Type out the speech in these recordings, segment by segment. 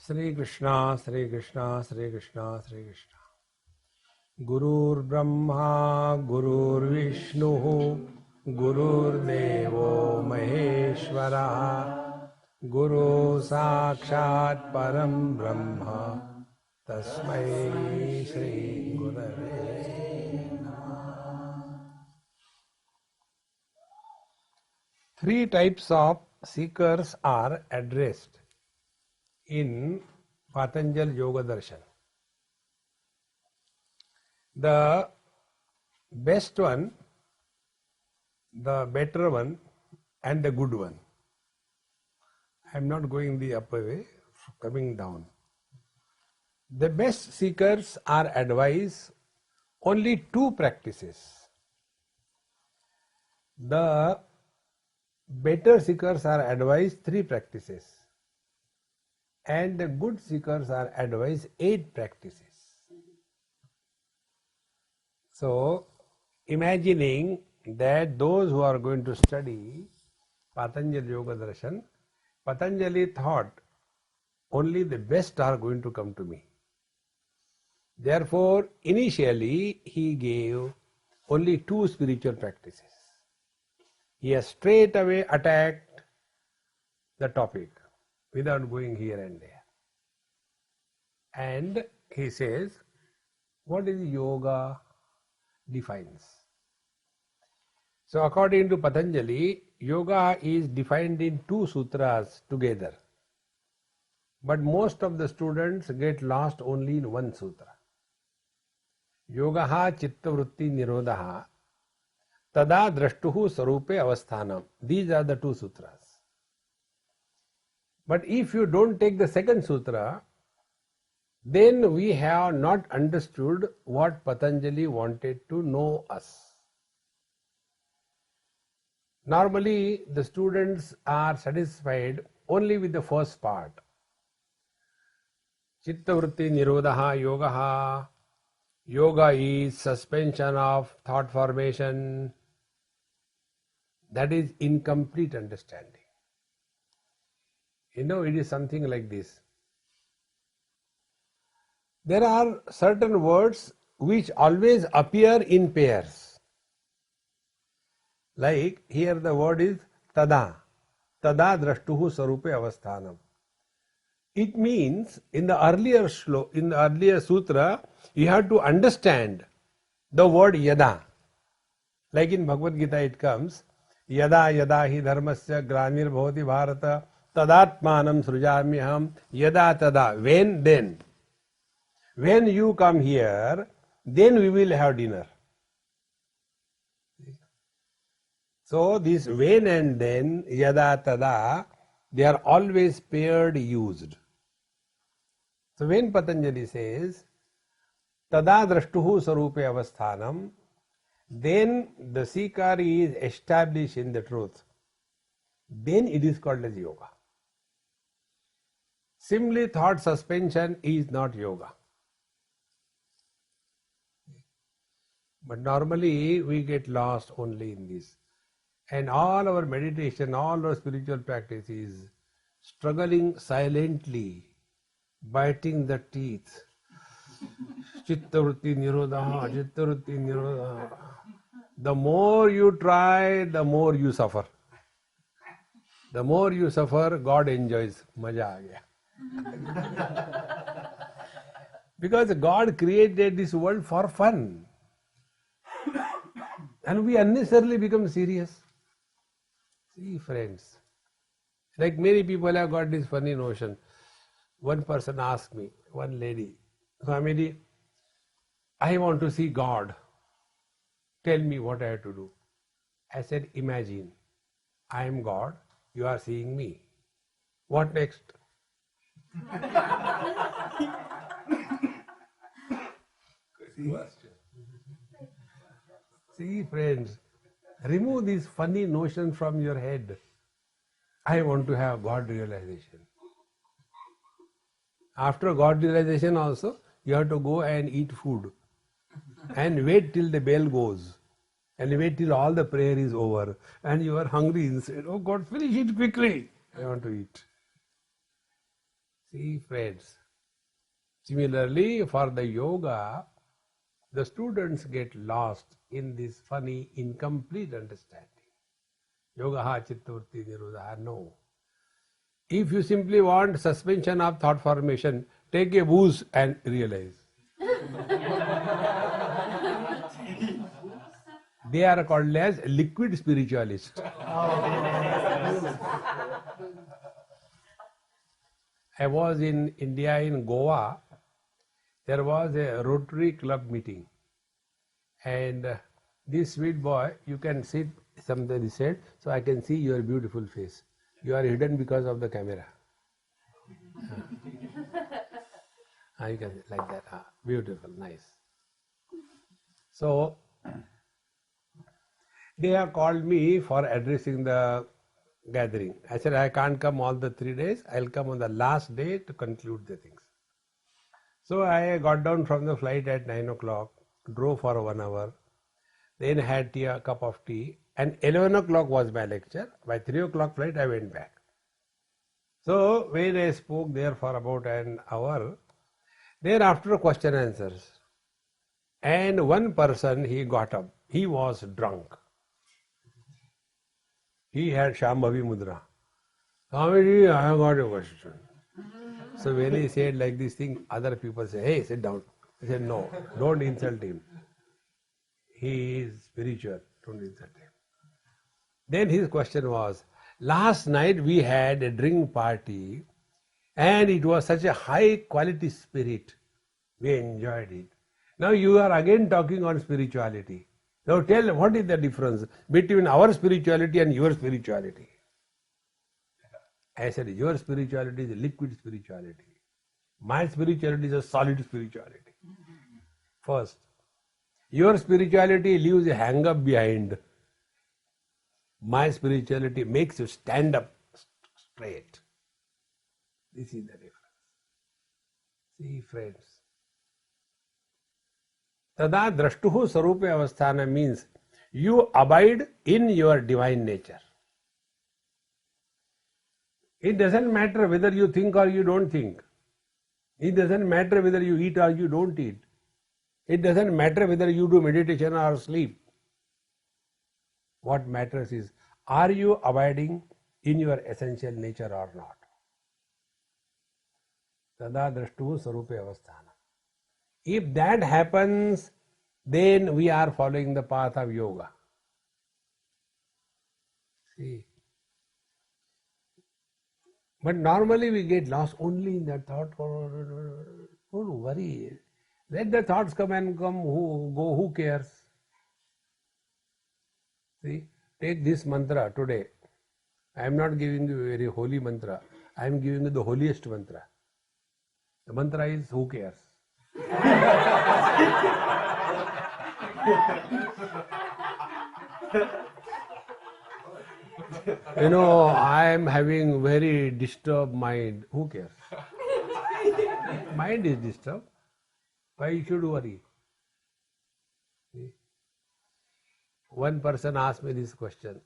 Sri Krishna, Sri Krishna, Sri Krishna, Sri Krishna. Gurur Brahma, Gurur Vishnu, Gurur Devo Maheshwara, Guru Sakshat Param Brahma, Tasmai Shri Gurave Namah. Three types of seekers are addressed in Patanjali Yoga Darshan. The best one, the better one, and the good one. I am not going the upper way, coming down. The best seekers are advised only two practices. The better seekers are advised three practices. And the good seekers are advised 8 practices. So, imagining that those who are going to study Patanjali Yoga Darshan, Patanjali thought only the best are going to come to me. Therefore, initially he gave only 2 spiritual practices. He has straight away attacked the topic without going here and there. And he says, what is yoga defines? So according to Patanjali, yoga is defined in 2 sutras together. But most of the students get lost only in 1 sutra. Yogaha chitta vritti nirodhaha tada drashtuhu sarupe avasthanam. These are the 2 sutras. But if you don't take the 2nd sutra, then we have not understood what Patanjali wanted to know us. Normally, the students are satisfied only with the first part. Chitta vritti nirodhaha yogaha. Yoga is suspension of thought formation. That is incomplete understanding. You know, it is something like this. There are certain words which always appear in pairs. Like here the word is tada. Tada drashtuhu sarupe avasthanam. It means in the earlier sutra, you have to understand the word yada. Like in Bhagavad Gita it comes, yada yada hi dharmasya granir bhavati bharata tadatmanam srujamyaham yada tada. When, then. When you come here, then we will have dinner. So this when and then, yada tada, they are always paired used. So when Patanjali says, tada drashtuhu sarupe avasthanam, then the seeker is established in the truth. Then it is called as yoga. Simply thought suspension is not yoga. But normally we get lost only in this. And all our meditation, all our spiritual practice is struggling silently, biting the teeth. Chitta vritti nirodhaha, chitta vritti nirodhaha. The more you try, the more you suffer. The more you suffer, God enjoys. Maja aa gaya. Because God created this world for fun. And we unnecessarily become serious. See, friends, like many people have got this funny notion. One person asked me, one lady, Swami, I want to see God. Tell me what I have to do. I said, imagine, I am God, you are seeing me. What next? See, friends, remove this funny notion from your head. I want to have God realization. After God realization also, you have to go and eat food. And wait till the bell goes. And wait till all the prayer is over. And you are hungry inside. Oh God, finish it quickly. I want to eat. See, friends, similarly for the yoga, the students get lost in this funny, incomplete understanding. Yoga chittavritti nirodha. No. If you simply want suspension of thought formation, take a booze and realize. They are called as liquid spiritualists. I was in India, in Goa. There was a Rotary Club meeting. And this sweet boy, you can sit, somebody said, so I can see your beautiful face. You are hidden because of the camera. You can say like that. Beautiful, nice. So, they have called me for addressing the gathering. I said, I can't come all the 3 days. I'll come on the last day to conclude the things. So I got down from the flight at 9 o'clock, drove for 1 hour, then had tea, a cup of tea, and 11 o'clock was my lecture. By 3 o'clock flight, I went back. So when I spoke there for about an hour, thereafter question answers. And one person, he got up. He was drunk. He had Shambhavi Mudra. Swamiji, I have got a question. So when he said like this thing, other people say, hey, sit down. I said, no, don't insult him. He is spiritual, don't insult him. Then his question was, last night we had a drink party and it was such a high quality spirit. We enjoyed it. Now you are again talking on spirituality. Now tell what is the difference between our spirituality and your spirituality? I said, your spirituality is a liquid spirituality. My spirituality is a solid spirituality. First, your spirituality leaves a hang up behind. My spirituality makes you stand up straight. This is the difference. See, friends. Tada drashtuhu sarupe avasthana means you abide in your divine nature. It doesn't matter whether you think or you don't think. It doesn't matter whether you eat or you don't eat. It doesn't matter whether you do meditation or sleep. What matters is, are you abiding in your essential nature or not? Tada drashtuhu sarupe avasthana. If that happens, then we are following the path of yoga. See. But normally we get lost only in that thought. Don't worry. Let the thoughts come and come, go, who cares? See, take this mantra today. I am not giving you a very holy mantra. I am giving you the holiest mantra. The mantra is, who cares? You know, I am having very disturbed mind. Who cares? Mind is disturbed. Why you should worry? See? One person asked me this question.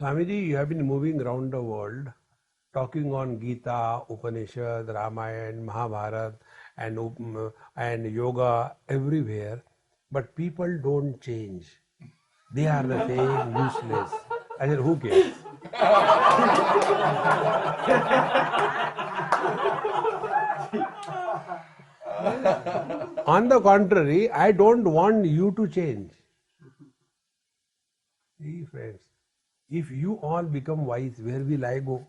Swamiji, you have been moving around the world, talking on Gita, Upanishad, Ramayana, Mahabharata, and yoga everywhere, but people don't change. They are the same, useless. I said, who cares? On the contrary, I don't want you to change. See, friends, if you all become wise, where will I go?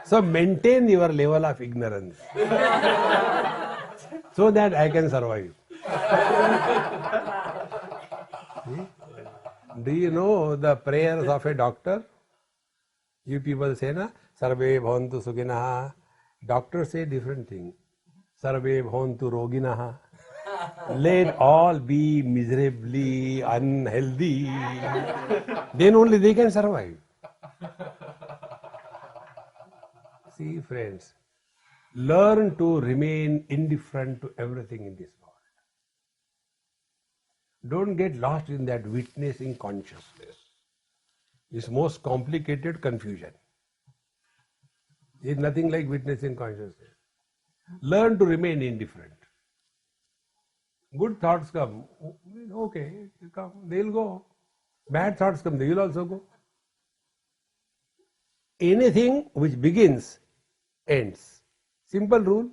So maintain your level of ignorance so that I can survive. See? Do you know the prayers of a doctor? You people say, na, Sarve bhavantu sukhinaha. Doctors say different thing. Sarve bhavantu roginaha. Let all be miserably unhealthy. Then only they can survive. See, friends, learn to remain indifferent to everything in this world. Don't get lost in that witnessing consciousness. This most complicated confusion. It's nothing like witnessing consciousness. Learn to remain indifferent. Good thoughts come, okay, come, they'll go. Bad thoughts come, they will also go. Anything which begins, ends. Simple rule.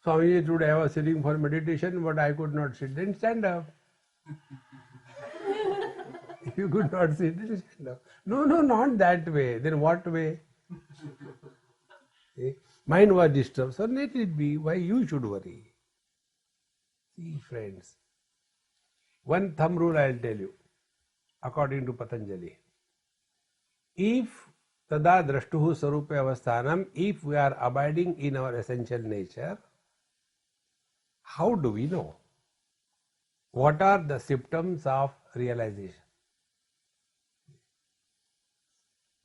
Swami, today I was sitting for meditation, but I could not sit. Then stand up. If you could not sit, then stand up. No, not that way. Then what way? Mind was disturbed, so let it be. Why you should worry? See, friends, one thumb rule I will tell you, according to Patanjali. If tada drashtuhu sarupe avasthanam, if we are abiding in our essential nature, how do we know? What are the symptoms of realization?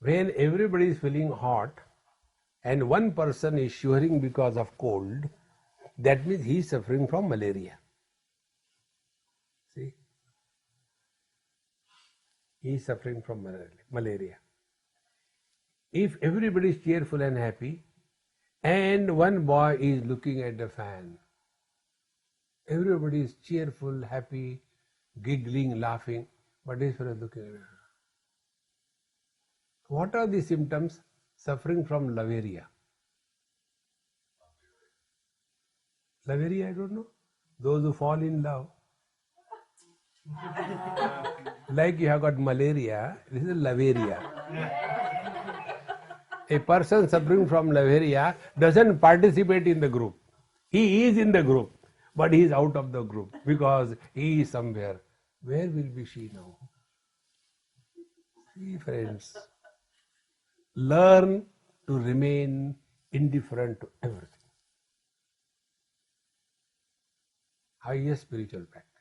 When everybody is feeling hot and one person is shivering because of cold, that means he is suffering from malaria. See? He is suffering from malaria. If everybody is cheerful and happy, and one boy is looking at the fan, everybody is cheerful, happy, giggling, laughing, but this fellow is looking at it. What are the symptoms? Suffering from lavaria. Lavaria, I don't know. Those who fall in love. Like you have got malaria, this is lavaria. A person suffering from lavaria doesn't participate in the group. He is in the group, but he is out of the group because he is somewhere. Where will be she now? See, friends, learn to remain indifferent to everything. Highest spiritual practice.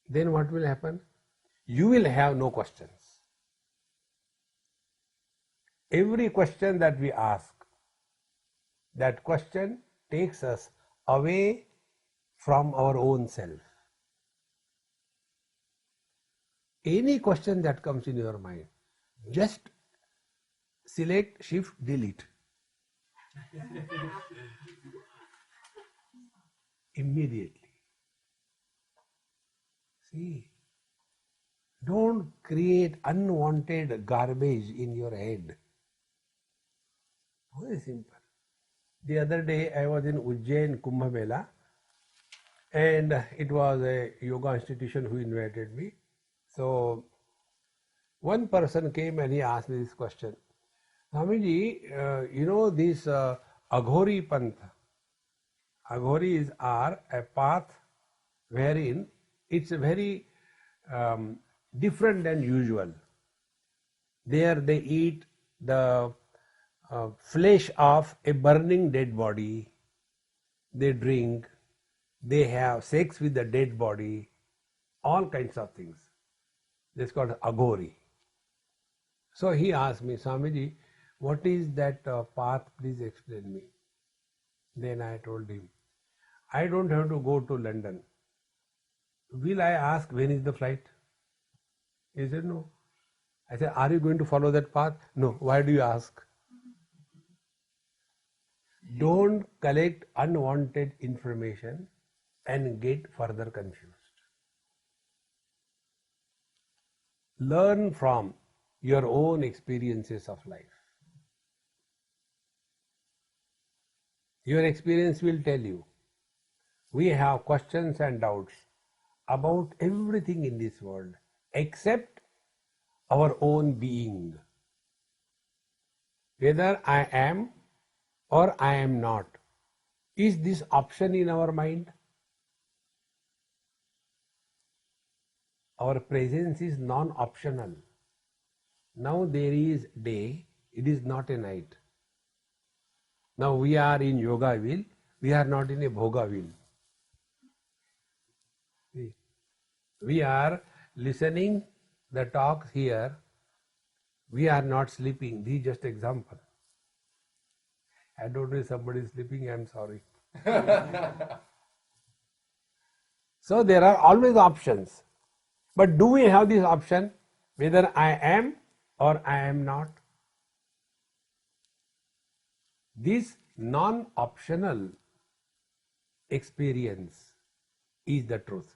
Then what will happen? You will have no questions. Every question that we ask, that question takes us away from our own self. Any question that comes in your mind, just select, shift, delete. Immediately. See, don't create unwanted garbage in your head. Very simple. The other day I was in Ujjain Kumbh Mela, and it was a yoga institution who invited me. So one person came and he asked me this question. Swamiji, you know this Aghori Pantha. Aghoris are a path wherein it's very different than usual. There they eat the flesh of a burning dead body, they drink, they have sex with the dead body, all kinds of things. This is called Aghori. So he asked me, Swamiji, what is that path? Please explain me. Then I told him, I don't have to go to London. Will I ask when is the flight? He said, no. I said, are you going to follow that path? No. Why do you ask? Don't collect unwanted information and get further confused. Learn from your own experiences of life. Your experience will tell you. We have questions and doubts about everything in this world except our own being. Whether I am or I am not. Is this option in our mind? Our presence is non-optional. Now there is day, it is not a night. Now we are in Yogaville, we are not in a Bhogaville. We are listening the talks here, we are not sleeping. This is just example. I don't know if somebody is sleeping, I am sorry. So there are always options. But do we have this option? whether I am or I am not. This non-optional experience is the truth.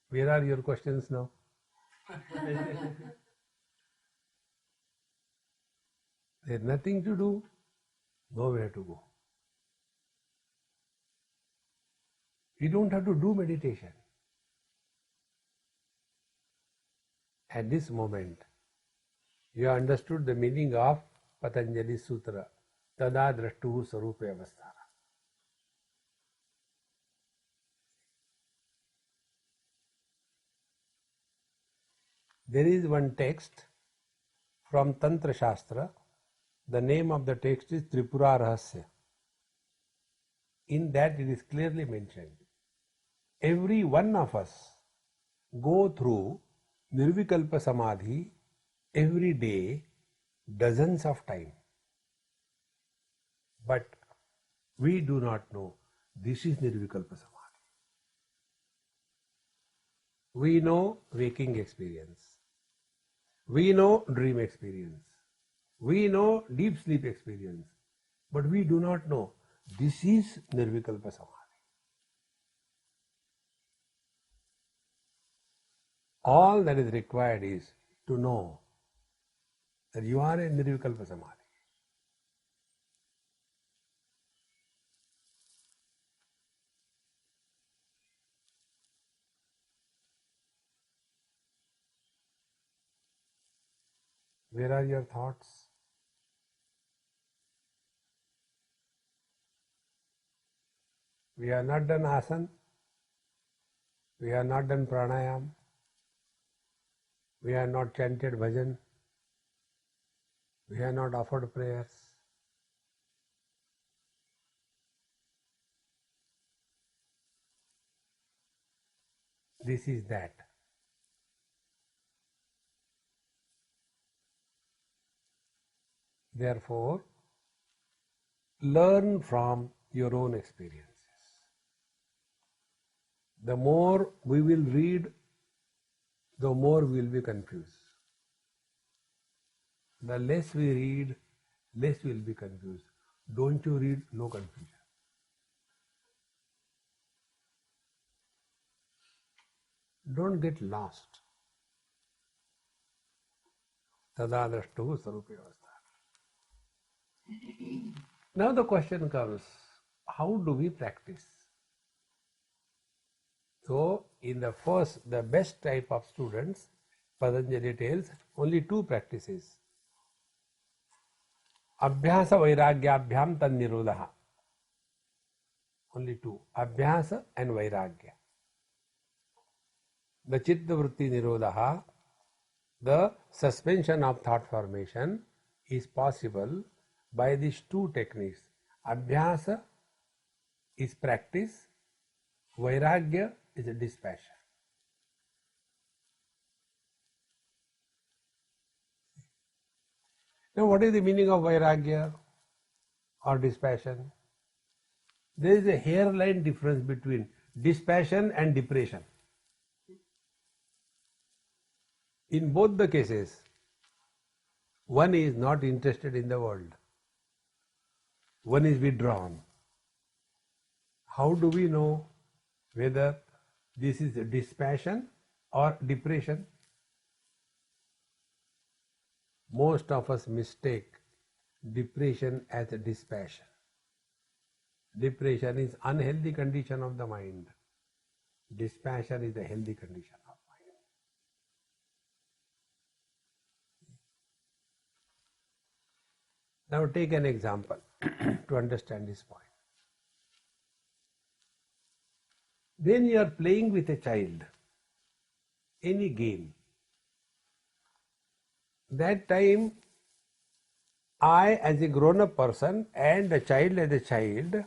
Where are your questions now? There's nothing to do, nowhere to go. You don't have to do meditation. At this moment, you have understood the meaning of Patanjali Sutra, Tada Drashtuhu Sarupe Avasthana. There is one text from Tantra Shastra. The name of the text is Tripura Rahasya. In that it is clearly mentioned, every one of us go through Nirvikalpa Samadhi every day, dozens of times. But we do not know this is Nirvikalpa Samadhi. We know waking experience. We know dream experience. We know deep sleep experience. But we do not know this is Nirvikalpa Samadhi. All that is required is to know that you are in Nirvikalpa Samadhi. Where are your thoughts? We have not done asana. We have not done pranayam. We have not chanted bhajan. We have not offered prayers. This is that. Therefore, learn from your own experiences. The more we will read, the more we will be confused. The less we read, less we will be confused. Don't you read? No confusion. Don't get lost. Tada drashtuhu sarupe avasthana. Now the question comes, how do we practice? So, in the best type of students, Patanjali tells only two practices. Abhyasa vairagyabhyam tan nirodha. Only two. Abhyasa and vairagya. The chitta vritti nirodha, the suspension of thought formation, is possible by these two techniques. Abhyasa is practice, vairagya is a dispassion. Now, what is the meaning of vairagya or dispassion? There is a hairline difference between dispassion and depression. In both the cases, one is not interested in the world. One is withdrawn. How do we know whether this is a dispassion or depression? Most of us mistake depression as a dispassion. Depression is unhealthy condition of the mind. Dispassion is a healthy condition of mind. Now take an example to understand this point. When you are playing with a child, any game, that time I as a grown-up person and the child as a child,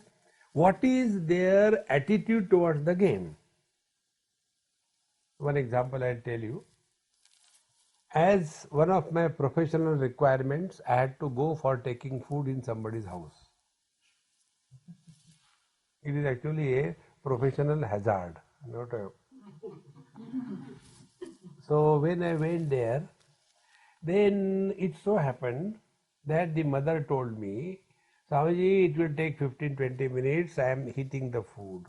what is their attitude towards the game? One example I'll tell you. As one of my professional requirements, I had to go for taking food in somebody's house. It is actually a professional hazard. Not a... So when I went there, then it so happened that the mother told me, Swamiji, it will take 15-20 minutes. I am heating the food.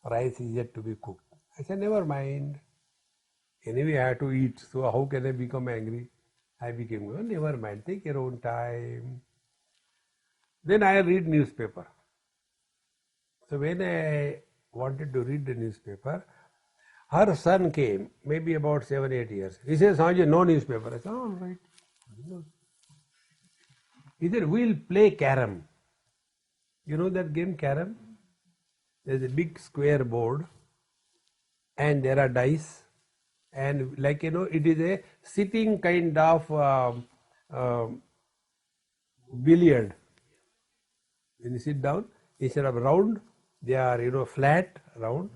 Rice is yet to be cooked. I said, never mind. Anyway, I have to eat. So how can I become angry? I became, oh, never mind. Take your own time. Then I read newspaper. So when I wanted to read the newspaper, her son came, maybe about 7-8 years. He says, Swamiji, no newspaper. I said, all right. He said, we'll play carom. You know that game, carom? There's a big square board and there are dice. And like, it is a sitting kind of billiard. When you sit down, instead of round, they are, flat, round,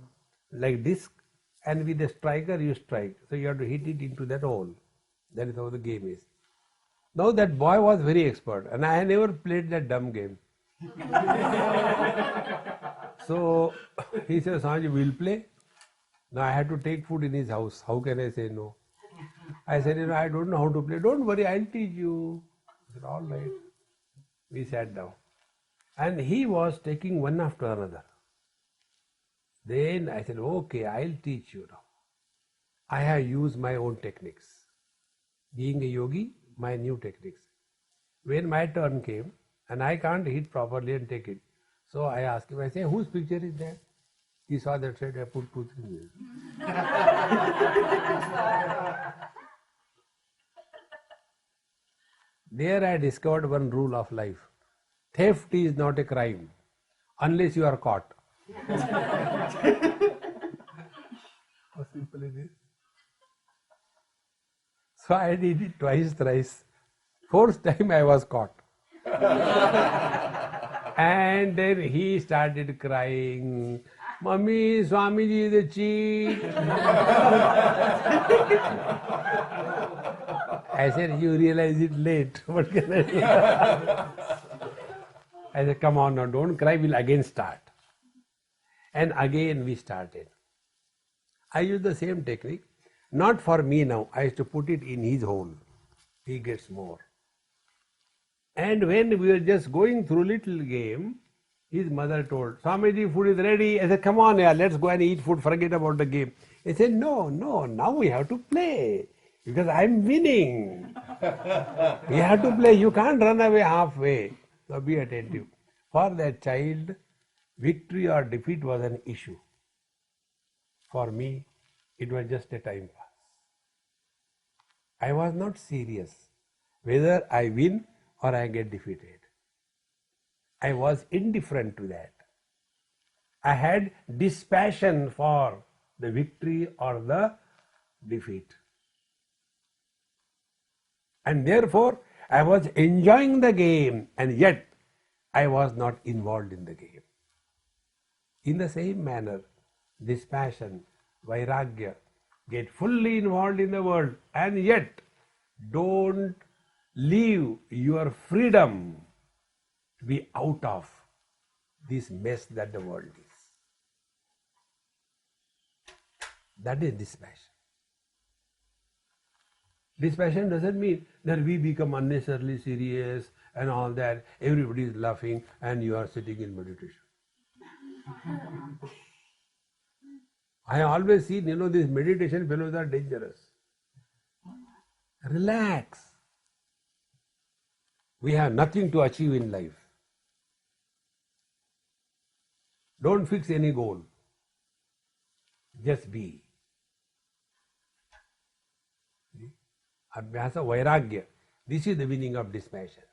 like disc. And with a striker, you strike. So you have to hit it into that hole. That is how the game is. Now that boy was very expert, and I never played that dumb game. So he says, Swamiji, we'll play. Now I had to take food in his house. How can I say no? I said, I don't know how to play. Don't worry, I'll teach you. I said, all right. We sat down. And he was taking one after another. Then I said, okay, I'll teach you now. I have used my own techniques. Being a yogi, my new techniques. When my turn came, and I can't hit properly and take it. So I asked him, I said, whose picture is that? He saw that, said, I put 2, 3 years. There I discovered one rule of life. Theft is not a crime unless you are caught. How simple it is. So I did it twice, thrice. Fourth time I was caught. And then he started crying, Mummy, Swamiji is a cheat. I said, you realize it late. What can I do? I said, come on now, don't cry, we'll again start. And again we started. I use the same technique, not for me now. I used to put it in his hole. He gets more. And when we were just going through little game, his mother told, Swamiji, food is ready. I said, come on, yeah, let's go and eat food, forget about the game. He said, no, now we have to play because I'm winning. We have to play. You can't run away halfway. So be attentive. For that child, victory or defeat was an issue. For me, it was just a time pass. I was not serious whether I win or I get defeated. I was indifferent to that. I had dispassion for the victory or the defeat. And therefore, I was enjoying the game and yet I was not involved in the game. In the same manner, dispassion, vairagya, get fully involved in the world and yet don't leave your freedom to be out of this mess that the world is. That is dispassion. Dispassion doesn't mean that we become unnecessarily serious and all that. Everybody is laughing and you are sitting in meditation. I have always seen, these meditation fellows are dangerous. Relax. We have nothing to achieve in life. Don't fix any goal. Just be. Abhyasa vairagya. This is the meaning of dispassion.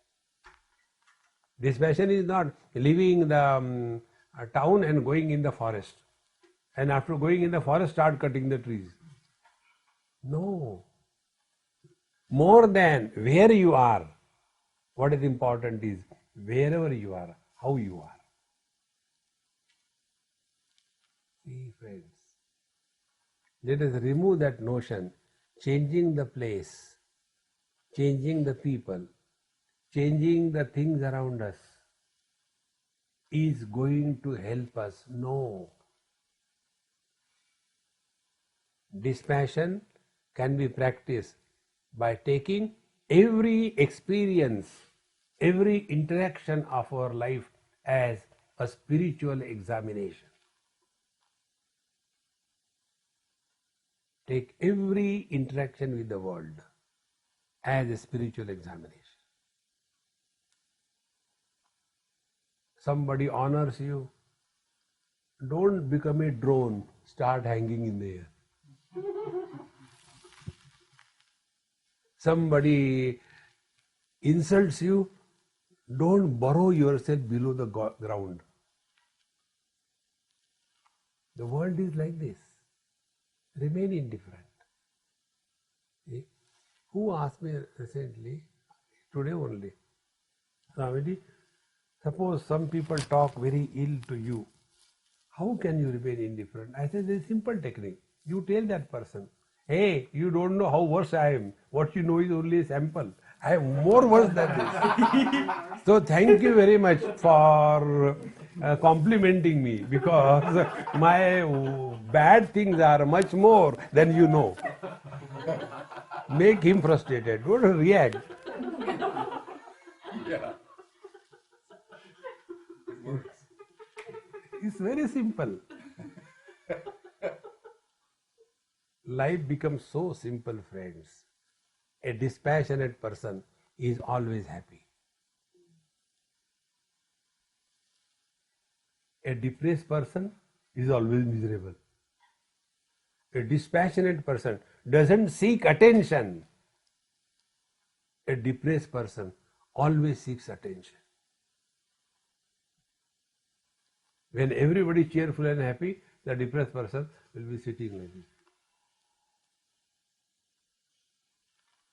Dispassion is not leaving the town and going in the forest. And after going in the forest, start cutting the trees. No. More than where you are, what is important is wherever you are, how you are. See, friends, let us remove that notion, changing the place, changing the people, changing the things around us is going to help us. No. Dispassion can be practiced by taking every experience, every interaction of our life as a spiritual examination. Take every interaction with the world as a spiritual examination. Somebody honors you, don't become a drone, start hanging in the air. Somebody insults you, don't burrow yourself below the ground. The world is like this. Remain indifferent. Who asked me recently, today only, Swamiji, suppose some people talk very ill to you, how can you remain indifferent? I said, there is a simple technique. You tell that person, hey, you don't know how worse I am. What you know is only a sample. I am more worse than this. So thank you very much for complimenting me, because my bad things are much more than you know. Make him frustrated. Don't react. Yeah. It's very simple. Life becomes so simple, friends. A dispassionate person is always happy. A depressed person is always miserable. A dispassionate person doesn't seek attention. A depressed person always seeks attention. When everybody is cheerful and happy, the depressed person will be sitting like this.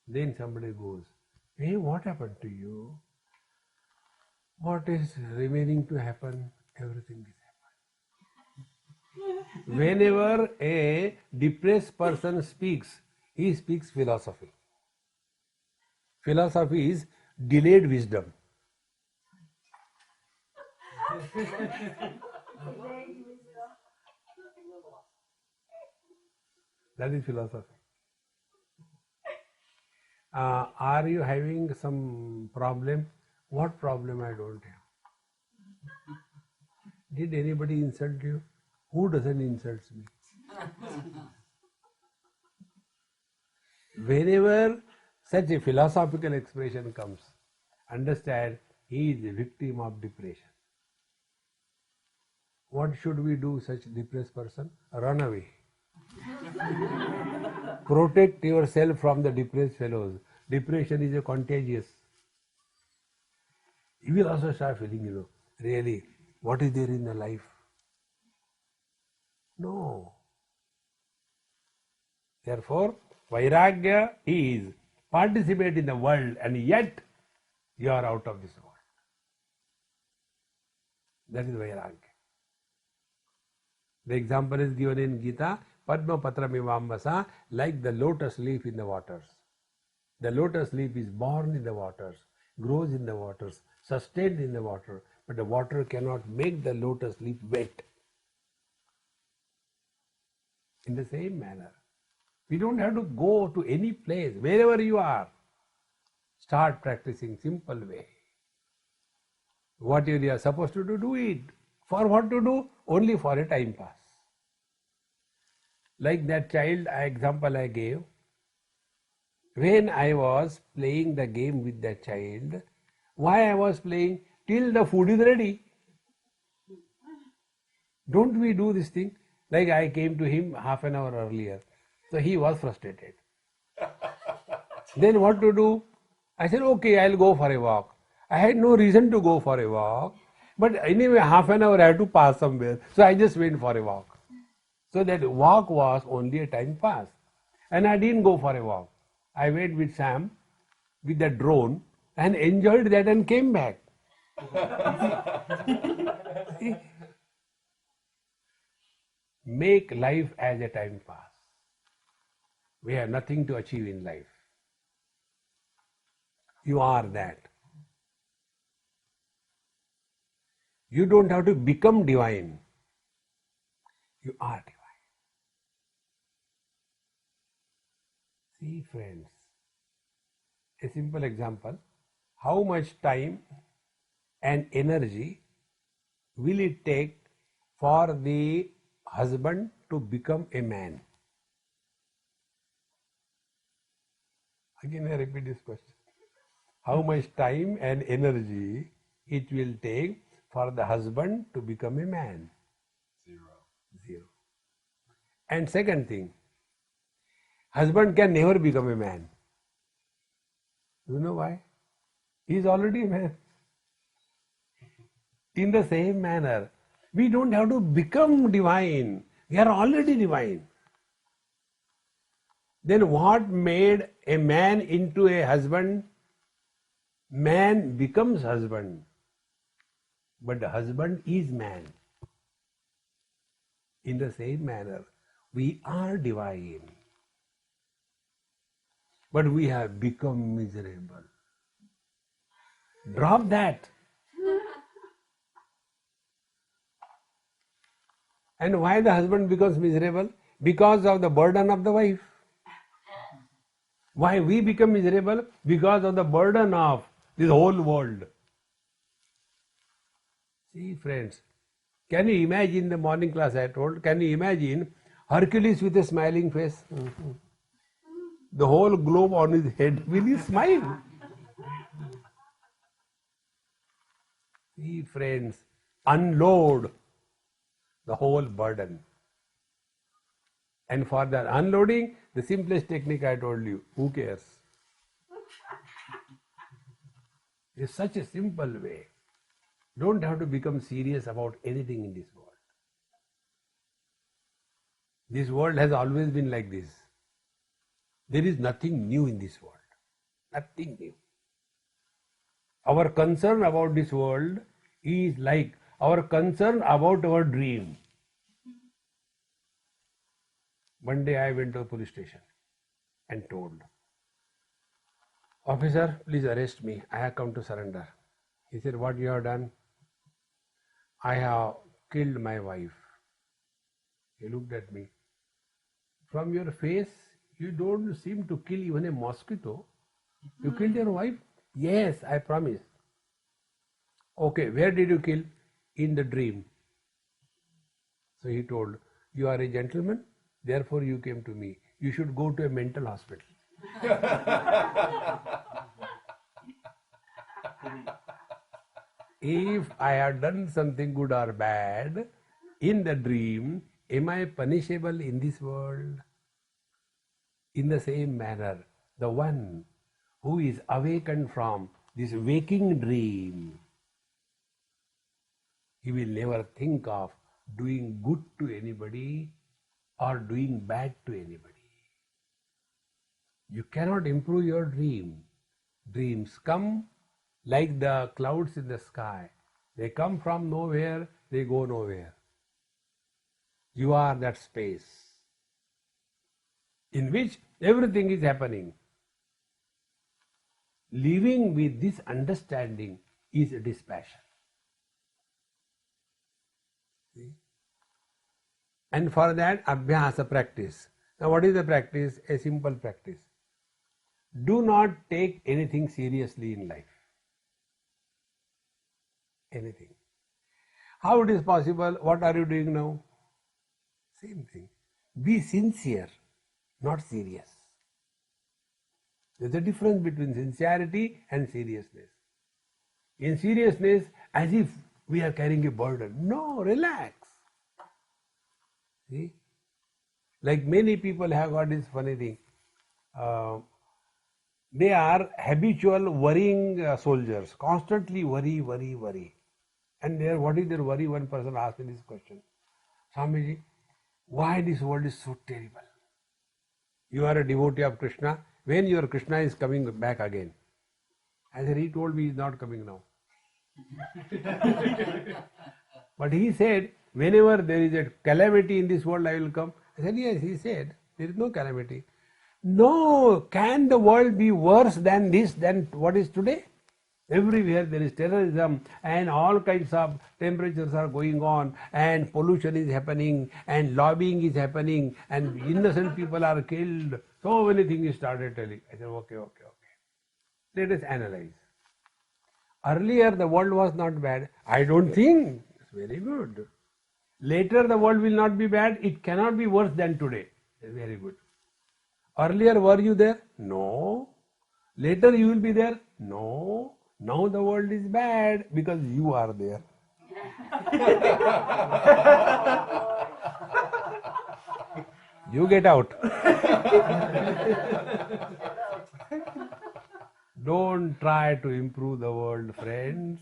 Then somebody goes, hey, what happened to you? What is remaining to happen? Everything is happening. Whenever a depressed person speaks, he speaks philosophy. Philosophy is delayed wisdom. That is philosophy. Are you having some problem? What problem I don't have? Did anybody insult you? Who doesn't insult me? Whenever such a philosophical expression comes, understand he is a victim of depression. What should we do such depressed person? Run away. Protect yourself from the depressed fellows. Depression is a contagious. You will also start feeling, really, what is there in the life? No. Therefore, Vairagya is participate in the world and yet you are out of this world. That is Vairagya. The example is given in Gita, Padma Patra Mivambasa, like the lotus leaf in the waters. The lotus leaf is born in the waters, grows in the waters, sustained in the water, but the water cannot make the lotus leaf wet. In the same manner, we don't have to go to any place. Wherever you are, start practicing simple way. What you are supposed to do it. For what to do? Only for a time pass. Like that child example I gave. When I was playing the game with that child, why I was playing? Till the food is ready. Don't we do this thing? Like I came to him half an hour earlier. So he was frustrated. Then what to do? I said, okay, I'll go for a walk. I had no reason to go for a walk. But anyway, half an hour I had to pass somewhere. So I just went for a walk. So that walk was only a time pass. And I didn't go for a walk. I went with Sam, with the drone, and enjoyed that and came back. Make life as a time pass. We have nothing to achieve in life. You are that. You don't have to become divine. You are divine. See, friends, a simple example. How much time and energy will it take for the husband to become a man? Again, I repeat this question. How much time and energy it will take for the husband to become a man? Zero. And second thing, husband can never become a man. You know why? He is already a man. In the same manner, we don't have to become divine. We are already divine. Then what made a man into a husband? Man becomes husband. But the husband is man. In the same manner, we are divine. But we have become miserable. Drop that. And why the husband becomes miserable? Because of the burden of the wife. Why we become miserable? Because of the burden of this whole world. See, friends, can you imagine the morning class I told? Can you imagine Hercules with a smiling face? The whole globe on his head. Will he smile? See, friends, unload the whole burden. And for that unloading, the simplest technique I told you, who cares? It's such a simple way. Don't have to become serious about anything in this world. This world has always been like this. There is nothing new in this world. Nothing new. Our concern about this world is like our concern about our dream. One day I went to the police station and told, "Officer, please arrest me. I have come to surrender." He said, "What you have done?" "I have killed my wife." He looked at me. "From your face, you don't seem to kill even a mosquito. You killed your wife?" "Yes, I promise." "Okay, where did you kill?" "In the dream." So he told, "You are a gentleman, therefore you came to me. You should go to a mental hospital." If I have done something good or bad in the dream, am I punishable in this world? In the same manner, the one who is awakened from this waking dream, he will never think of doing good to anybody or doing bad to anybody. You cannot improve your dream. Dreams come like the clouds in the sky. They come from nowhere, they go nowhere. You are that space in which everything is happening. Living with this understanding is a dispassion. See? And for that, abhyasa, practice. Now what is the practice? A simple practice. Do not take anything seriously in life. Anything. How it is possible? What are you doing now? Same thing. Be sincere, not serious. There's a difference between sincerity and seriousness. In seriousness, as if we are carrying a burden. No, relax. See? Like many people have got this funny thing. They are habitual worrying soldiers. Constantly worry. And what is their worry? One person asked me this question. "Swamiji, why this world is so terrible? You are a devotee of Krishna. When your Krishna is coming back again?" I said, "He told me he is not coming now." But he said, "Whenever there is a calamity in this world, I will come." I said, "Yes," he said, "there is no calamity." No, can the world be worse than this, than what is today? Everywhere there is terrorism and all kinds of temperatures are going on and pollution is happening and lobbying is happening and innocent people are killed. So many things he started telling. I said, okay. Let us analyze. Earlier the world was not bad. I don't think. It's very good. Later the world will not be bad. It cannot be worse than today. It's very good. Earlier were you there? No. Later you will be there? No. Now the world is bad because you are there. You get out. Don't try to improve the world, friends.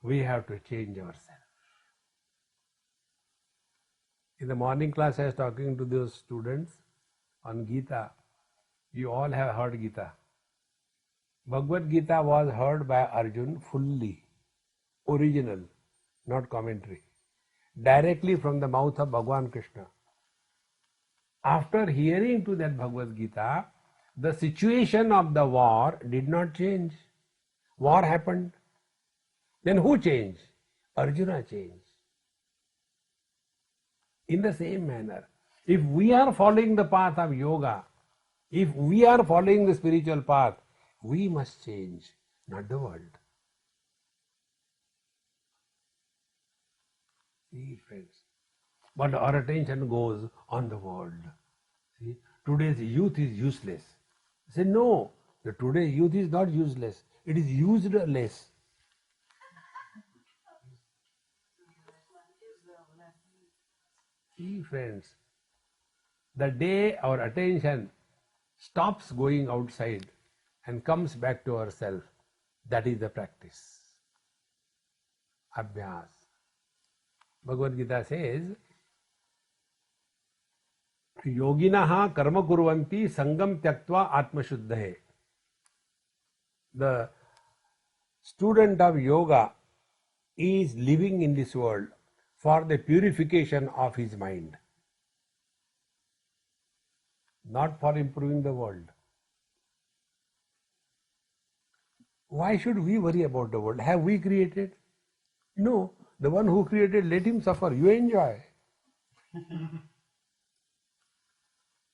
We have to change ourselves. In the morning class, I was talking to those students on Gita. You all have heard Gita. Bhagavad Gita was heard by Arjun fully, original, not commentary, directly from the mouth of Bhagwan Krishna. After hearing to that Bhagavad Gita, the situation of the war did not change. War happened. Then who changed? Arjuna changed. In the same manner, if we are following the path of yoga, if we are following the spiritual path, we must change, not the world. See, friends, but our attention goes on the world. See, today's youth is useless. Say no, the today's youth is not useless. It is useless. See, friends, the day our attention stops going outside and comes back to ourselves, that is the practice. Abhyas. Bhagavad Gita says, Yoginaha karma kurvanti sangam tyaktva atmashuddhahe. The student of yoga is living in this world for the purification of his mind, not for improving the world. Why should we worry about the world? Have we created? No. The one who created, let him suffer. You enjoy.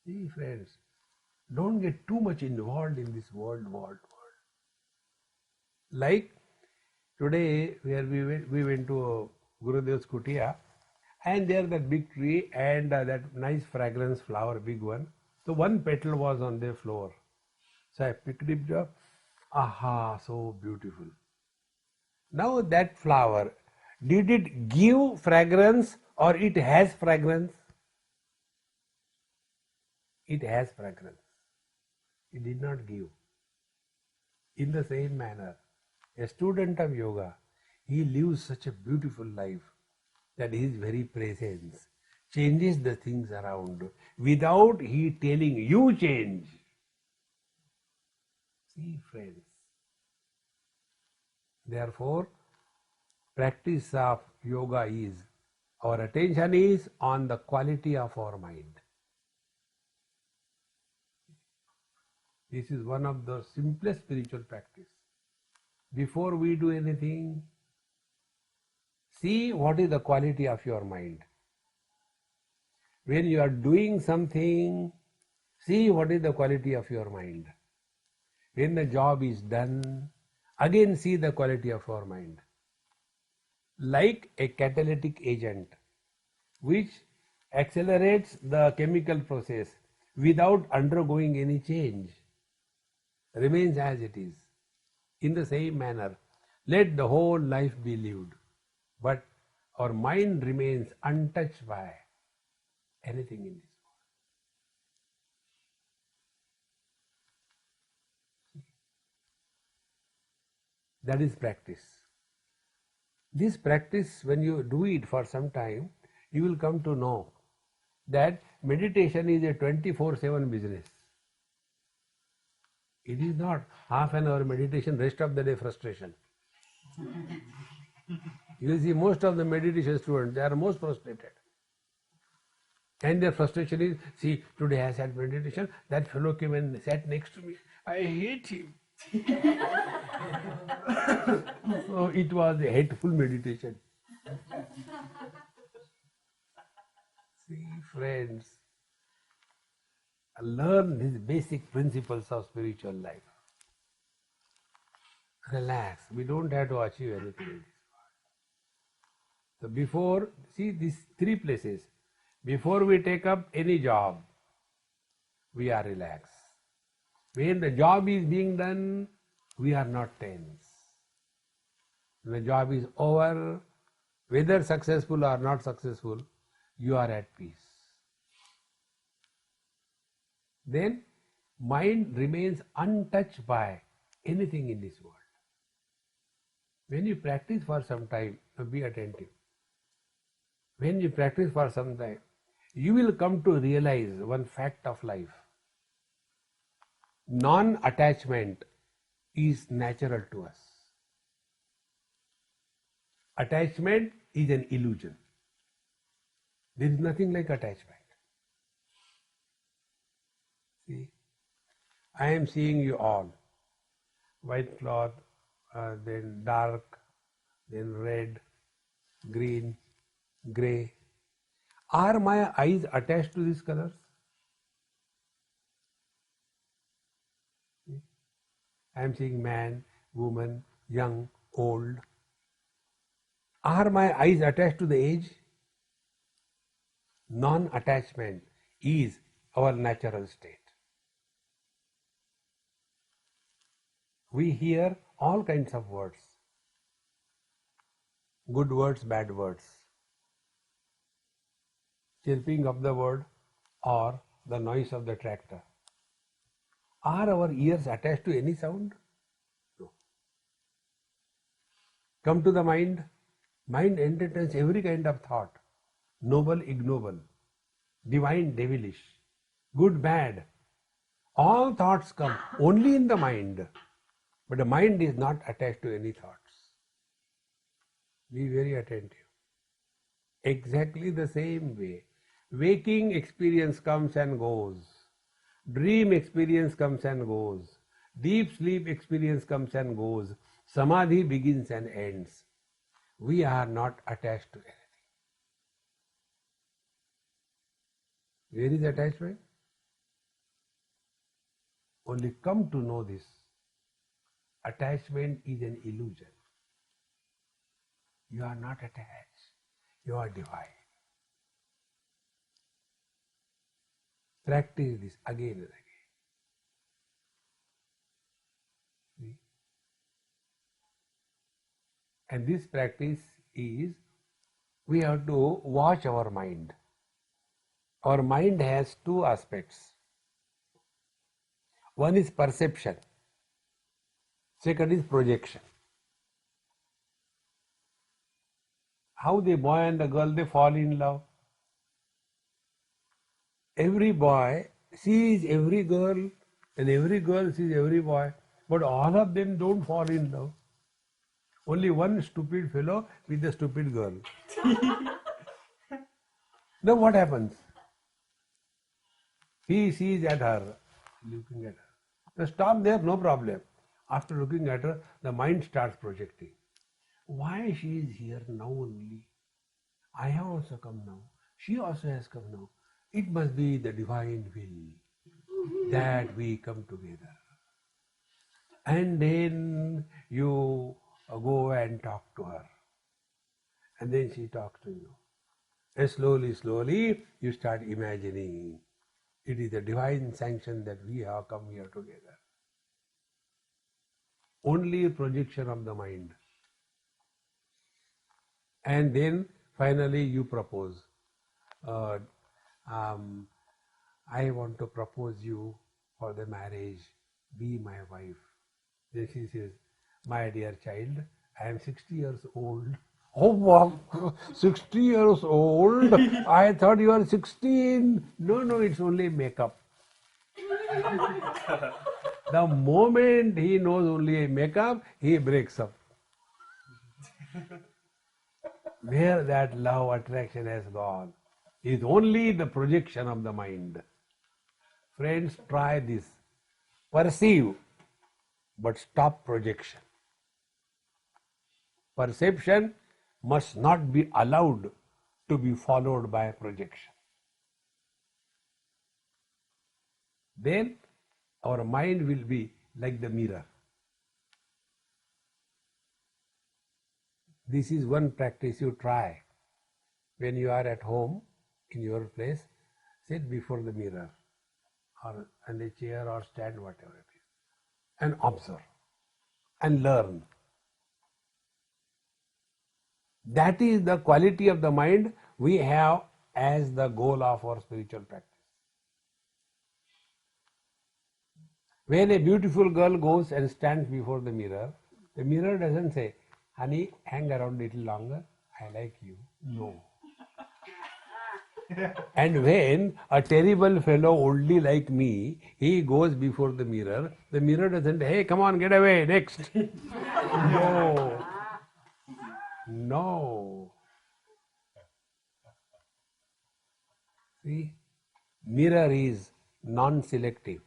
See, friends, don't get too much involved in this world. Like today, where we went to Gurudev's Kutia, and there that big tree and that nice fragrance flower, big one. So one petal was on the floor. So I picked it up. Aha, so beautiful. Now that flower, did it give fragrance or it has fragrance? It has fragrance. It did not give. In the same manner, a student of yoga, he lives such a beautiful life that his very presence changes the things around without he telling you change. See, friends. Therefore, practice of yoga is, our attention is on the quality of our mind. This is one of the simplest spiritual practice. Before we do anything, see what is the quality of your mind. When you are doing something, see what is the quality of your mind. When the job is done, again see the quality of our mind. Like a catalytic agent which accelerates the chemical process without undergoing any change, remains as it is. In the same manner, let the whole life be lived, but our mind remains untouched by anything in this world. That is practice. This practice, when you do it for some time, you will come to know that meditation is a 24/7 business. It is not half an hour meditation, rest of the day frustration. You will see most of the meditation students, they are most frustrated. And their frustration is, see, today I sat meditation, that fellow came and sat next to me. I hate him. So it was a hateful meditation. See, friends, learn these basic principles of spiritual life. Relax. We don't have to achieve anything in this world. So before, see these three places. Before we take up any job, we are relaxed. When the job is being done, we are not tense. When the job is over, whether successful or not successful, you are at peace. Then mind remains untouched by anything in this world. When you practice for some time, be attentive. When you practice for some time, you will come to realize one fact of life. Non-attachment is natural to us. Attachment is an illusion. There is nothing like attachment. See, I am seeing you all. White cloth, then dark, then red, green, grey. Are my eyes attached to these colors? I am seeing man, woman, young, old. Are my eyes attached to the age? Non-attachment is our natural state. We hear all kinds of words. Good words, bad words. Chirping of the bird or the noise of the tractor. Are our ears attached to any sound? No. Come to the mind. Mind entertains every kind of thought. Noble, ignoble. Divine, devilish. Good, bad. All thoughts come only in the mind. But the mind is not attached to any thoughts. Be very attentive. Exactly the same way. Waking experience comes and goes. Dream experience comes and goes. Deep sleep experience comes and goes. Samadhi begins and ends. We are not attached to anything. Where is attachment? Only come to know this. Attachment is an illusion. You are not attached. You are divine. Practice this again and again. See? And this practice is, we have to watch our mind. Our mind has two aspects. One is perception. Second is projection. How the boy and the girl, they fall in love. Every boy sees every girl and every girl sees every boy, but all of them don't fall in love. Only one stupid fellow with the stupid girl. Now what happens? He sees at her, looking at her. Now stop there, no problem. After looking at her, the mind starts projecting. Why she is here now only? I have also come now. She also has come now. It must be the divine will that we come together. And then you go and talk to her. And then she talks to you. And slowly, slowly, you start imagining it is the divine sanction that we have come here together. Only a projection of the mind. And then finally you propose. I want to propose you for the marriage. Be my wife. Then she says, my dear child, I am 60 years old. Oh wow, 60 years old? I thought you were 16. No, it's only makeup. The moment he knows only a makeup, he breaks up. Where that love attraction has gone is only the projection of the mind. Friends, try this. Perceive but stop projection. Perception must not be allowed to be followed by projection. Then our mind will be like the mirror. This is one practice you try. When you are at home, in your place, sit before the mirror or on a chair or stand, whatever it is, and observe and learn. That is the quality of the mind we have as the goal of our spiritual practice. When a beautiful girl goes and stands before the mirror doesn't say, honey, hang around a little longer, I like you. No. And when a terrible fellow oldie like me, he goes before the mirror doesn't say, hey, come on, get away, next. No. No. See, mirror is non-selective.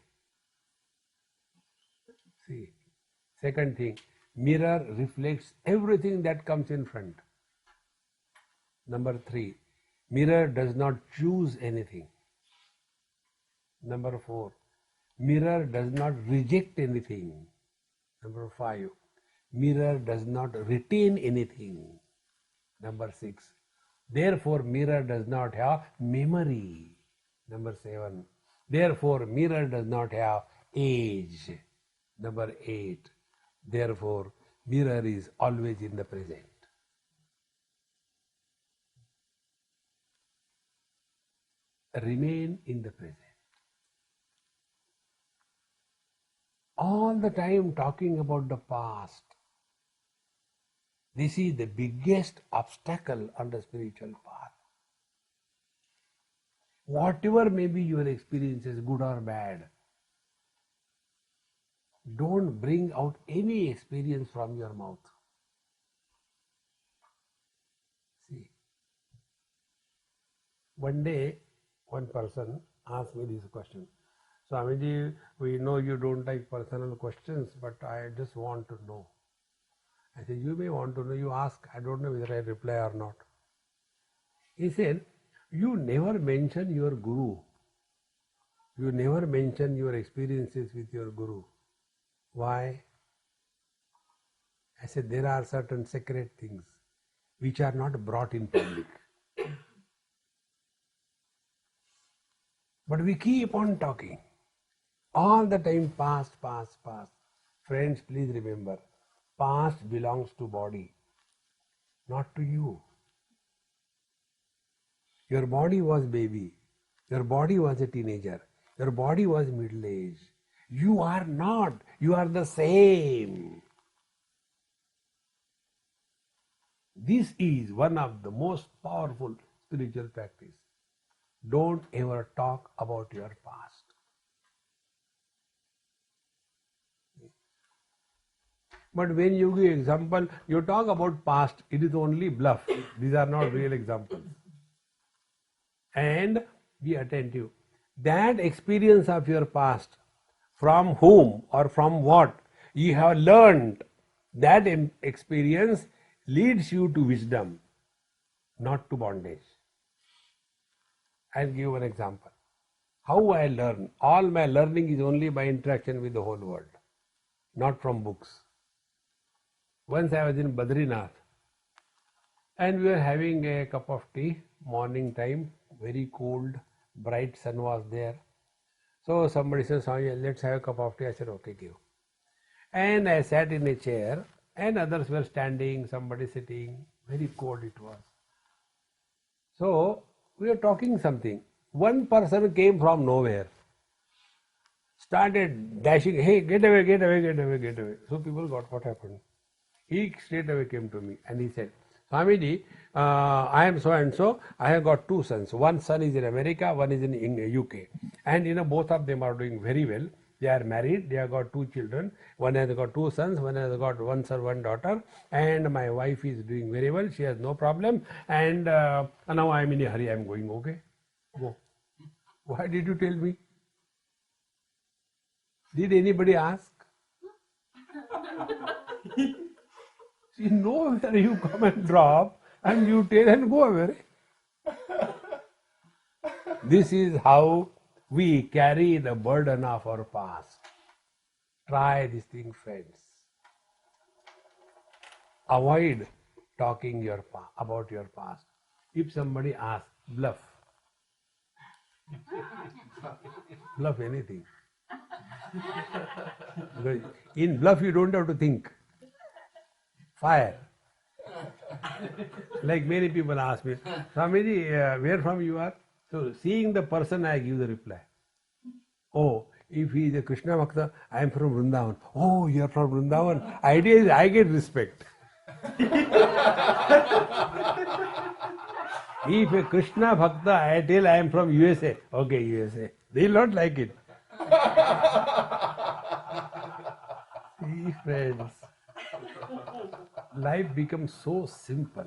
See, second thing, mirror reflects everything that comes in front. Number 3, mirror does not choose anything. Number 4, mirror does not reject anything. Number 5, mirror does not retain anything. Number 6, therefore mirror does not have memory. Number 7, therefore mirror does not have age. Number 8, therefore mirror is always in the present. Remain in the present. All the time talking about the past. This is the biggest obstacle on the spiritual path. Whatever may be your experiences, good or bad, don't bring out any experience from your mouth. See, one day, one person asked me this question. Swamiji, we know you don't like personal questions, but I just want to know. I said, you may want to know, you ask, I don't know whether I reply or not. He said, you never mention your guru. You never mention your experiences with your guru. Why? I said, there are certain sacred things which are not brought in public. But we keep on talking. All the time past. Friends, please remember, past belongs to body, not to you. Your body was baby. Your body was a teenager. Your body was middle age. You are not. You are the same. This is one of the most powerful spiritual practice. Don't ever talk about your past. But when you give example, you talk about past, it is only bluff. These are not real examples. And be attentive. That experience of your past, from whom or from what you have learned, that experience leads you to wisdom, not to bondage. I'll give an example. How I learn. All my learning is only by interaction with the whole world, not from books. Once I was in Badrinath and we were having a cup of tea, morning time, very cold, bright sun was there. So somebody said, Swami, let's have a cup of tea. I said, okay, give. And I sat in a chair and others were standing, somebody sitting, very cold it was. So we were talking something. One person came from nowhere, started dashing, hey, get away. So people got what happened. He straight away came to me and he said, Swamiji, I am so and so, I have got 2 sons. One son is in America, one is in UK. And both of them are doing very well. They are married, they have got 2 children. One has got 2 sons, one has got 1 son, 1 daughter. And my wife is doing very well, she has no problem. And now I am in a hurry, I am going, okay? Go. Why did you tell me? Did anybody ask? See, nowhere you come and drop and you take and go away. This is how we carry the burden of our past. Try this thing, friends. Avoid talking about your past. If somebody asks, bluff. Bluff anything. In bluff you don't have to think. Fire. Like many people ask me, Swamiji, where from you are? So seeing the person I give the reply. Oh, if he is a Krishna Bhakta, I am from Vrindavan. Oh, you are from Vrindavan. Idea is I get respect. If a Krishna Bhakta, I tell I am from USA. Okay, USA. They will not like it. See, friends, life becomes so simple.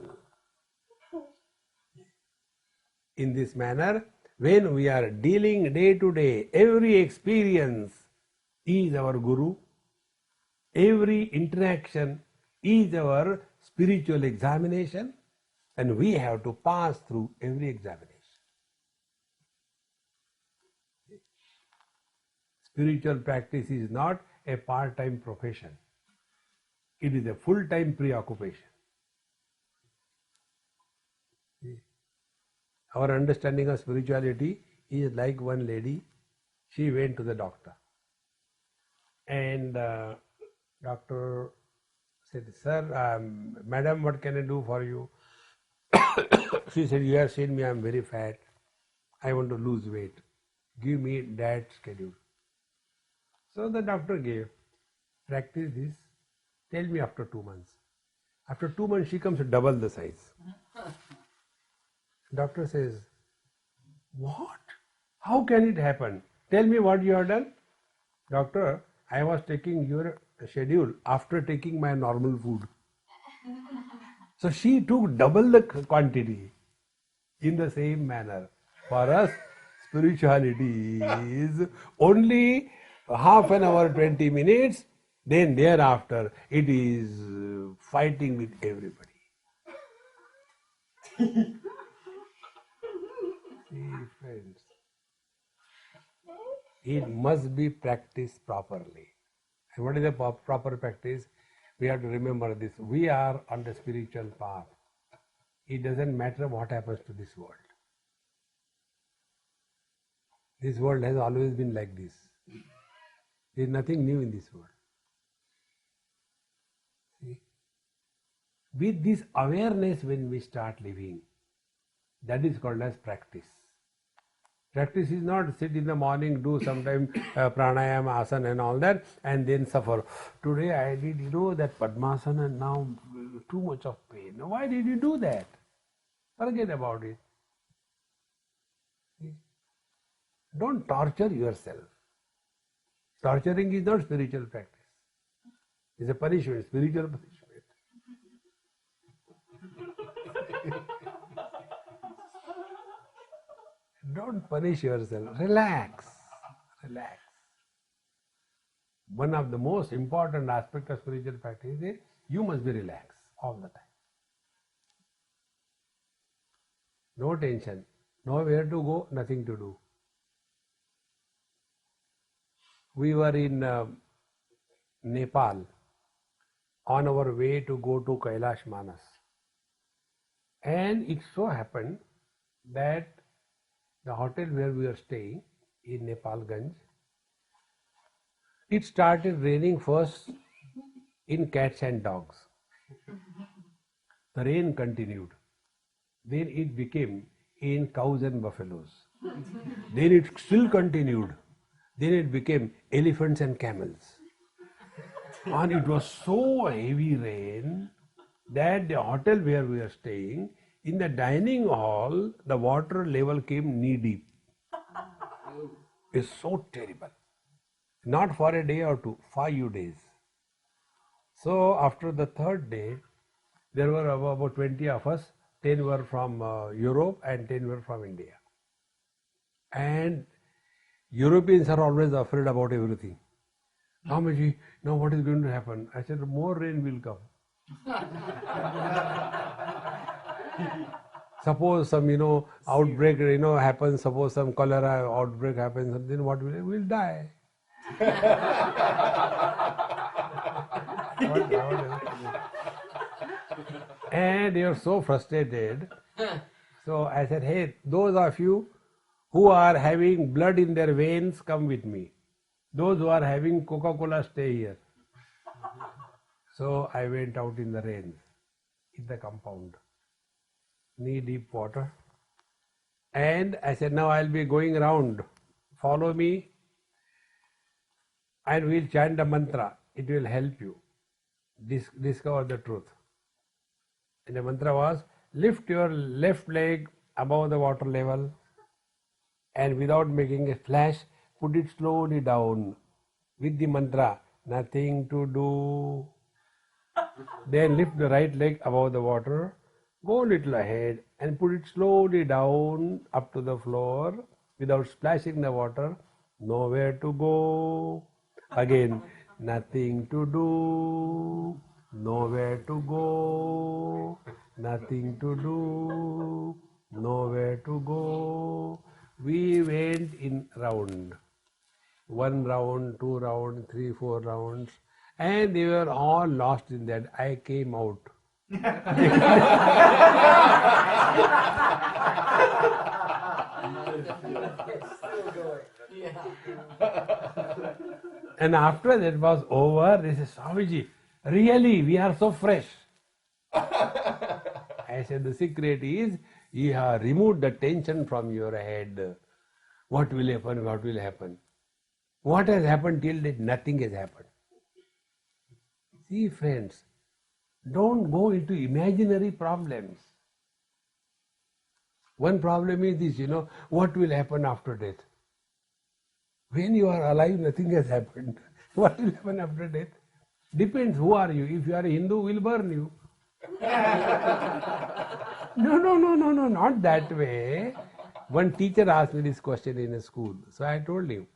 In this manner, when we are dealing day to day, every experience is our Guru, every interaction is our spiritual examination, and we have to pass through every examination. Spiritual practice is not a part-time profession. It is a full-time preoccupation. Our understanding of spirituality is like one lady, she went to the doctor. And doctor said, Sir, madam, what can I do for you? She said, you have seen me, I am very fat. I want to lose weight. Give me that schedule. So the doctor gave, practice this, tell me after 2 months. After 2 months, she comes double the size. Doctor says, what? How can it happen? Tell me what you have done. Doctor, I was taking your schedule after taking my normal food. So she took double the quantity in the same manner. For us, spirituality is only half an hour, 20 minutes, then thereafter it is fighting with everybody. See, friends, it must be practiced properly. And what is the proper practice? We have to remember this. We are on the spiritual path. It doesn't matter what happens to this world. This world has always been like this. There is nothing new in this world. See? With this awareness, when we start living, that is called as practice. Practice is not sit in the morning, do sometime pranayama, asana and all that, and then suffer. Today I did, that Padmasana and now too much of pain. Why did you do that? Forget about it. Don't torture yourself. Torturing is not spiritual practice. It's a punishment, spiritual punishment. Don't punish yourself. Relax. Relax. One of the most important aspects of spiritual practice is you must be relaxed all the time. No tension. Nowhere to go, nothing to do. We were in Nepal on our way to go to Kailash Manas. And it so happened that the hotel where we were staying in Nepalganj, it started raining first in cats and dogs. The rain continued. Then it became in cows and buffaloes. Then it still continued. Then it became elephants and camels. And it was so heavy rain that the hotel where we are staying, in the dining hall, the water level came knee deep. It's so terrible. Not for a day or two, 5 days. So after the third day, there were about 20 of us. 10 were from Europe and 10 were from India. And Europeans are always afraid about everything. Swamiji, now what is going to happen? I said, more rain will come. Suppose some, outbreak, happens, suppose some cholera outbreak happens, then what will die. And you're so frustrated. So I said, hey, those of you who are having blood in their veins, come with me. Those who are having Coca-Cola, stay here. So I went out in the rain, in the compound, knee-deep water. And I said, now I'll be going around. Follow me and we'll chant a mantra. It will help you discover the truth. And the mantra was, lift your left leg above the water level and without making a splash, put it slowly down with the mantra, nothing to do. Then lift the right leg above the water, go a little ahead and put it slowly down up to the floor without splashing the water, nowhere to go. Again, nothing to do, nowhere to go, nothing to do, nowhere to go. We went in round. 1 round, 2 rounds, 3, 4 rounds, and they were all lost in that. I came out. And after that was over, they said, Swamiji, really, we are so fresh. I said, the secret is you have removed the tension from your head. What will happen? What will happen? What has happened till date? Nothing has happened. See, friends, don't go into imaginary problems. One problem is this, what will happen after death? When you are alive, nothing has happened. What will happen after death? Depends who are you. If you are a Hindu, we'll burn you. No, not that way. One teacher asked me this question in a school. So I told him,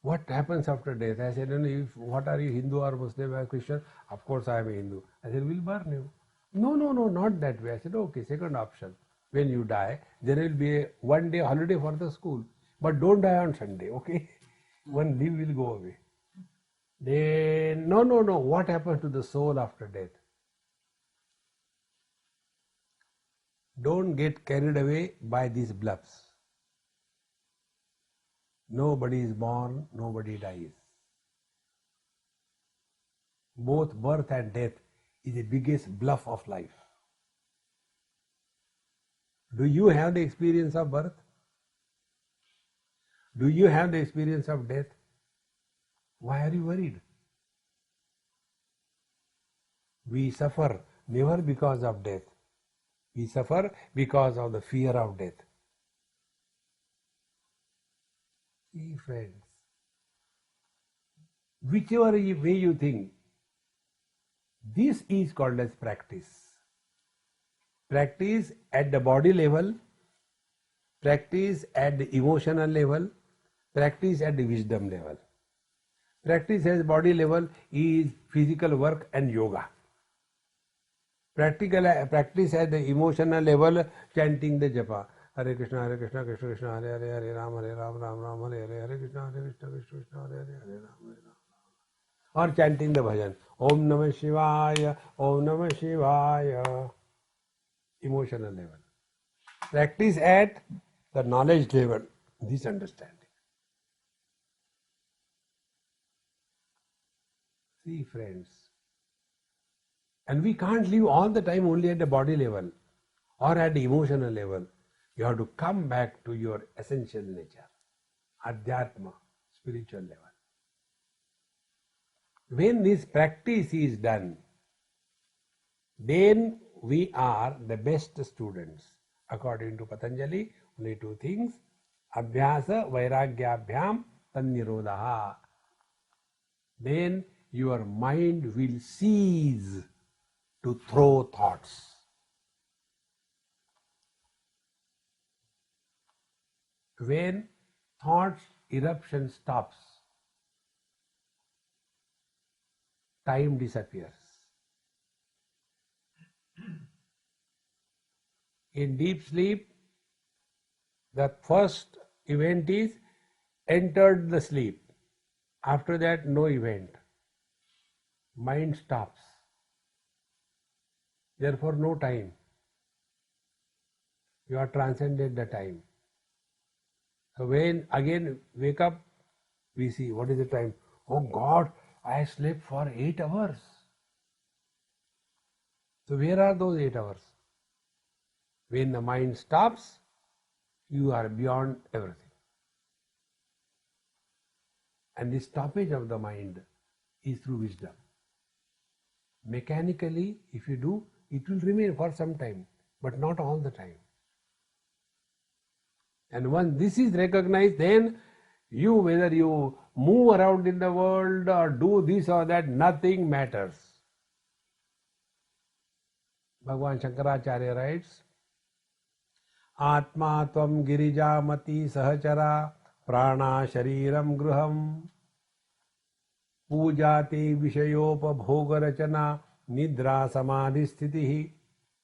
what happens after death? I said, what are you, Hindu or Muslim or Christian? Of course I am a Hindu. I said, we'll burn you. No, not that way. I said, okay, second option. When you die, there will be a 1 day holiday for the school. But don't die on Sunday, okay? One leave will go away. Then, no. What happens to the soul after death? Don't get carried away by these bluffs. Nobody is born, nobody dies. Both birth and death is the biggest bluff of life. Do you have the experience of birth? Do you have the experience of death? Why are you worried? We suffer never because of death. We suffer because of the fear of death. See, friends, whichever way you think, this is called as practice. Practice at the body level, practice at the emotional level, practice at the wisdom level. Practice at body level is physical work and yoga. Practice at the emotional level, chanting the japa. Hare Krishna, Krishna Krishna, Hare Hare, Hare Ram, Ram Ram, Hare Hare, Hare Krishna, Krishna Krishna, Hare Hare, Hare Ram, Hare Ram. Or chanting the bhajan. Om Namah Shivaya, Om Namah Shivaya. Emotional level. Practice at the knowledge level, this understanding. See, friends, and we can't live all the time only at the body level or at the emotional level. You have to come back to your essential nature, Adhyatma, spiritual level. When this practice is done, then we are the best students. According to Patanjali, only 2 things, Abhyasa Vairagyabhyam Tannirodha. Then your mind will cease to throw thoughts. When thoughts eruption stops, time disappears. In deep sleep, the first event is entered the sleep. After that, no event. Mind stops. Therefore, no time. You are transcended the time. So when again wake up, we see what is the time. Oh God, I slept for 8 hours. So where are those 8 hours? When the mind stops, you are beyond everything. And the stoppage of the mind is through wisdom. Mechanically, if you do, it will remain for some time, but not all the time. And once this is recognized, then you, whether you move around in the world or do this or that, nothing matters. Bhagavan Shankaracharya writes, Atma tvam girijamati sahachara prana shariram gruham पूजाते विषयोपभोगरचना निद्रा समाधि स्थिति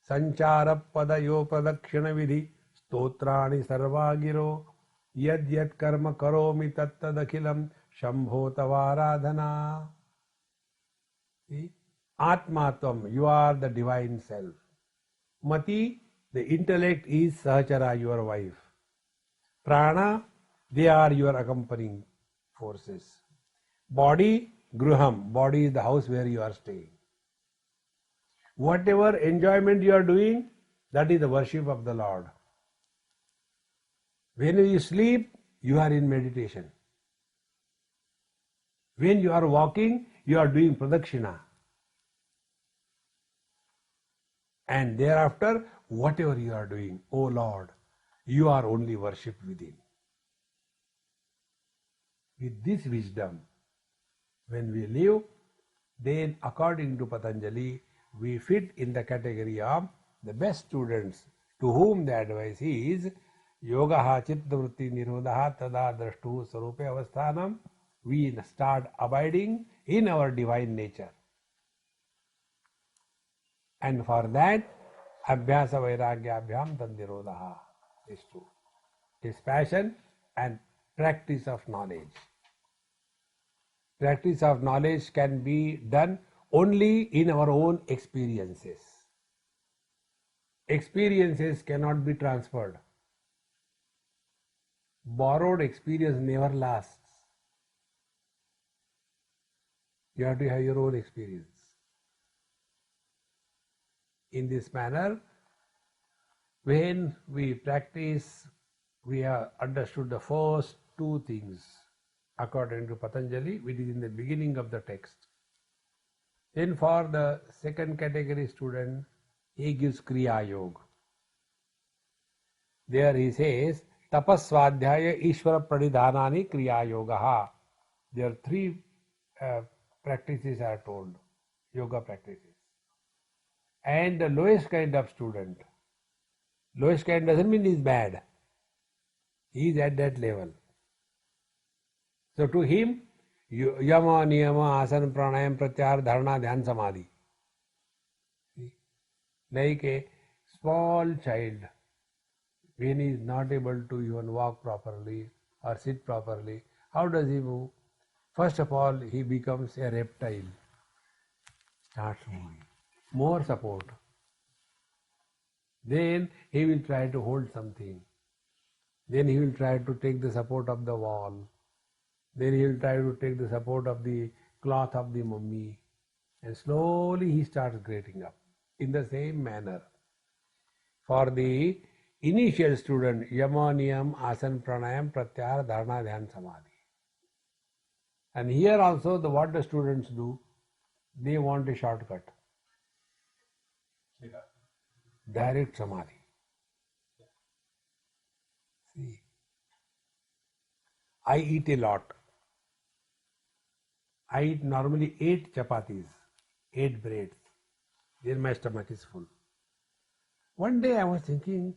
संचार पदयोपलक्षण विधि स्तोत्राणि सर्वा गिरो यद यद कर्म करोमि तत्तदखिलम Shambho तवाराधना. Atmatvam, you are the divine self. Mati, the intellect, is Sahachara, your wife. Prana, they are your accompanying forces. Body, Gruham, body is the house where you are staying. Whatever enjoyment you are doing, that is the worship of the Lord. When you sleep, you are in meditation. When you are walking, you are doing pradakshina. And thereafter, whatever you are doing, O Lord, you are only worshipped within. With this wisdom, when we live, then according to Patanjali, we fit in the category of the best students, to whom the advice is Yogaha Chitta Vritti Nirodha Tada Drashtu Sarupe Avasthanam. We start abiding in our divine nature. And for that, Abhyasa Vairagya Abhyam Tandirodha is true. It is passion and practice of knowledge. Practice of knowledge can be done only in our own experiences. Experiences cannot be transferred. Borrowed experience never lasts. You have to have your own experience. In this manner, when we practice, we have understood the first two things according to Patanjali, which is in the beginning of the text. Then for the second category student, he gives Kriya Yoga. There he says, Tapasvadhyaya Ishvara Pradidhanani Kriya Yogaha. There are three practices are told, yoga practices. And the lowest kind of student, lowest kind doesn't mean he's bad. He is at that level. So to him, Yama, Niyama, Asana, Pranayam, Pratyahara, Dharana, Dhyan, Samadhi. Like a small child, when he is not able to even walk properly or sit properly, how does he move? First of all, he becomes a reptile. Starts moving. More support. Then he will try to hold something. Then he will try to take the support of the wall. Then he will try to take the support of the cloth of the mummy. And slowly he starts getting up. In the same manner, for the initial student, Yama, Niyam, Asana, Pranayam, Pratyahara, Dharana, Dhyan, Samadhi. And here also, what the students do, they want a shortcut. Direct Samadhi. See, I eat a lot. I eat normally 8 chapatis, 8 breads. Then my stomach is full. One day I was thinking,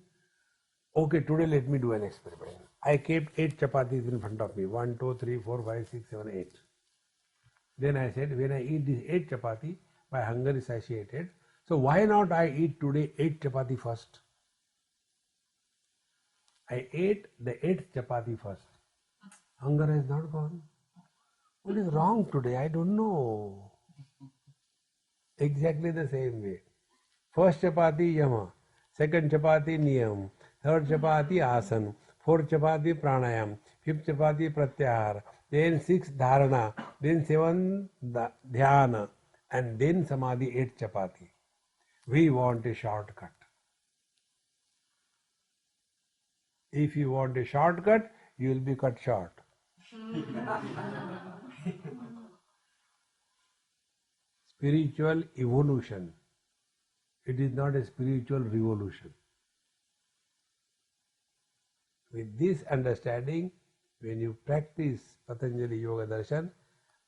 okay, today let me do an experiment. I kept 8 chapatis in front of me. 1, 2, 3, 4, 5, 6, 7, 8. Then I said, when I eat this 8 chapati, my hunger is satiated. So why not I eat today 8 chapati first? I ate the 8th chapati first. Hunger has not gone. What is wrong today? I don't know. Exactly the same way. First chapati yama, second chapati niyam, third chapati asan, fourth chapati pranayam, fifth chapati pratyahar, then sixth dharana, then seventh dhyana, and then samadhi 8 chapati. We want a shortcut. If you want a shortcut, you will be cut short. Spiritual evolution. It is not a spiritual revolution. With this understanding, when you practice Patanjali Yoga Darshan,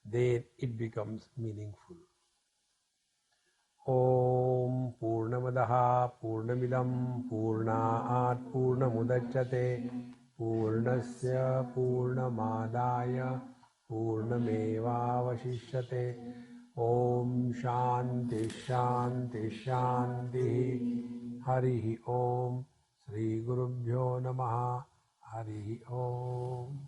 then it becomes meaningful. Om Purnamadaha Purnamidam Purnaat Purnamudachyate Purnasya Purnamadaya Purnamevavashishyate. Om Shanti Shanti Shanti. Harihi Om. Sri Gurubhyo Namaha. Harihi Om.